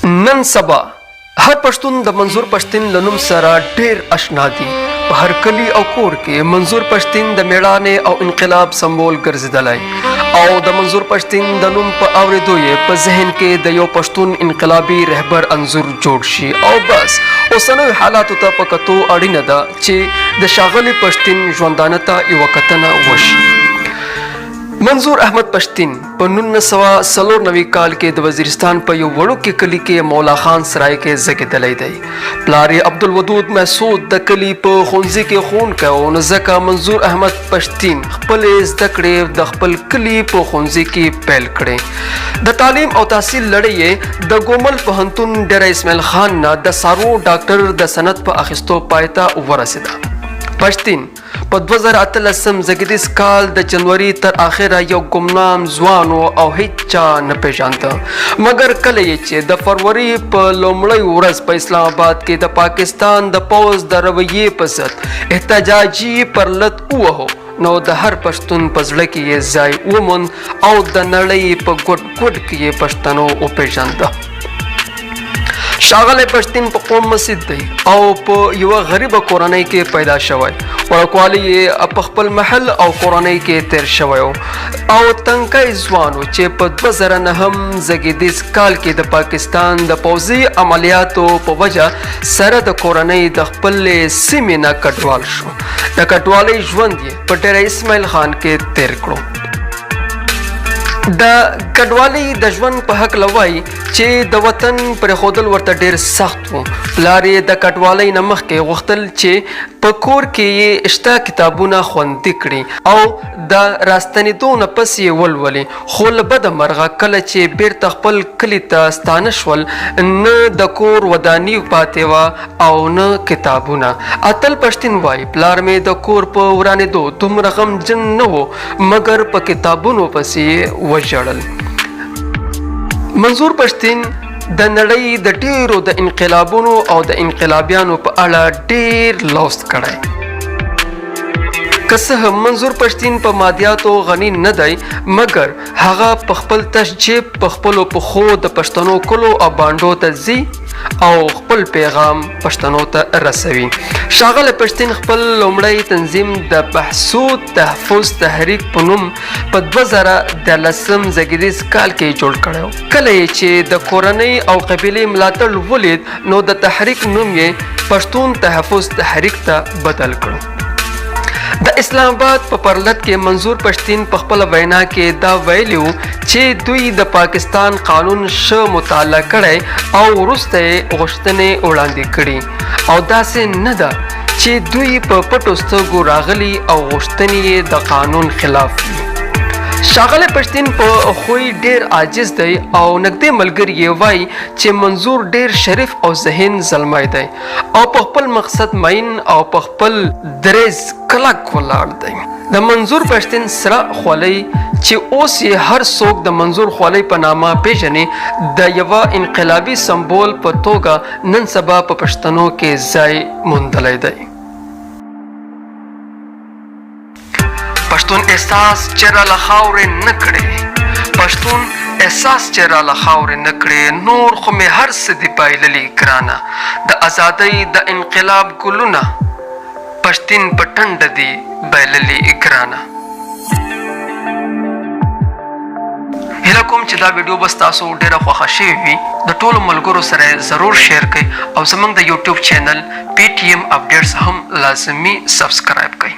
نن سبا هر پښتون د منظور پښتين لنوم سره ډېر آشنا دي. په هر کلی او کور کې منظور پښتين د میړانې او انقلاب سمبول ګرځیدلی او د منظور پښتين د نوم په اورېدو یې په ذهن کې د یو پښتون انقلابي رهبر انځور جوړ شي او بس اوسنوي حالاتو ته په کتو اړینه ده چې د ښاغلي پښتين ژوندانه ته یوه کتنه وشي. منظور احمد پښتين په 1994 کال کې د وزیرستان په یو وړوکي کلی کې مولا خان سرای کې زیږېدلی دی. پلار یې عبدالودود مسعود د کلي په ښوونځي کې ښوونکی و، نو ځکه منظور احمد پښتين خپلې زده کړې د خپل کلي په ښوونځي کې پیل کړې. د تعلیم او تحصیل لړۍ یې د ګومل پوهنتون ډېره اسماعیل خان نه د څاروو ډاکټر د سند په اخیستو پای ته ورسېده. پښتين په 2018 زیږدیز کال د جنوري تر اخره یو ګمنام ځوان او هیڅ چا نه پیژانده، مګر کله یې چې د فروری په لومړۍ ورځ په اسلام آباد کې د پاکستان د پوځ د رویې په ضد احتجاجي پرلط ووهو، نو د هر پښتون په زړه کې یې ځای وموند او د نړۍ په ګوټ ګوټ کې یې پښتنو وپیژانده. ښاغلی پښتين په قوم مسید دی او په یوه غریبه کورنۍ کې پیدا شوی. وړوکوالی یې په خپل محل او کورنۍ کې تیر شوی او تنکی ځوان و چې په 2009 زیږدیز کال کې د پاکستان د پوځي عملیاتو په وجه سره د کورنۍ د خپلې سیمې نه کډوال شو. د کډوالۍ ژوند یې په ډېره اسماعیل خان کې تیر کړو. د کډوالۍ د ژوند په هکله وایي چې د وطن پرېښودل ورته ډېر سخت و. پلار یې د کډوالۍ نه مخکې غوښتل چې په کور کې یې شته کتابونه خوندي کړي او د راستنېدو نه پس یې ولولي، خو له بده مرغه کله چې بیرته خپل کلي ته ستانه شول نه د کور وداني پاتې وه او نه کتابونه. اتل پښتين وایي پلار مې د کور په ورانېدو دومره غمجن نه و، مګر په کتابونو پسې یې وژړل. منظور پښتين د نړۍ د ډیرو د انقلابونو او د انقلابیانو په اړه ډیر لوست کړی. که څه هم منظور پښتين په مادیاتو غني نه دی، مګر هغه په خپل تش جیب په خپلو پښو د پښتنو کلو او بانډو ته ځي او خپل پیغام پښتنو ته رسوي. ښاغلی پښتين خپل لومړی تنظیم د محسود تحفظ تحریک په نوم په 2013 زیږدیز کال کې جوړ کړی. کله یې چې د کورنۍ او قبیلې ملاتړ ولید، نو د تحریک نوم یې پښتون تحفظ تحریک ته بدل کړ. د اسلام آباد په پرلط کې منظور پښتين په خپل وینا کې دا ویلی و چې دوی د پاکستان قانون ښه مطالعه کړی او وروسته یې غوښتنې وړاندې کړي او داسې نه ده چې دوی په پټو سترګو راغلي او غوښتنې یې د قانون خلاف وي. ښاغلی پښتين په خوی ډیر عاجز دی او نږدې ملګري یې وایي چې منظور ډیر شریف او ذهین زلمی دی او په خپل مقصد مین او په خپل دریځ کلک ولاړ دی. د منظور پښتين سره خولۍ چې اوس یې هر څوک د منظور خولۍ په نامه پیژني، د یوه انقلابي سمبول په توګه نن سبا په پښتنو کې ځای موندلی دی. پښتون احساس چې را له خاورې نه کړې، پښتون احساس چې را له خاورې نه کړې، نور خو مې هر څه دي بایللي ګرانه، د ازادۍ د انقلاب ګلونه پښتين په ټنډه دي بایللي ګرانه. هیله کوم چې دا ویډیو به ستاسو ډېره خوښه شوې وي. د ټولو ملګرو سره ضرور شیر کړئ او زموږ د یوټیوب چینل PTM اپډیټس هم لازمي سبسکرایب کړئ.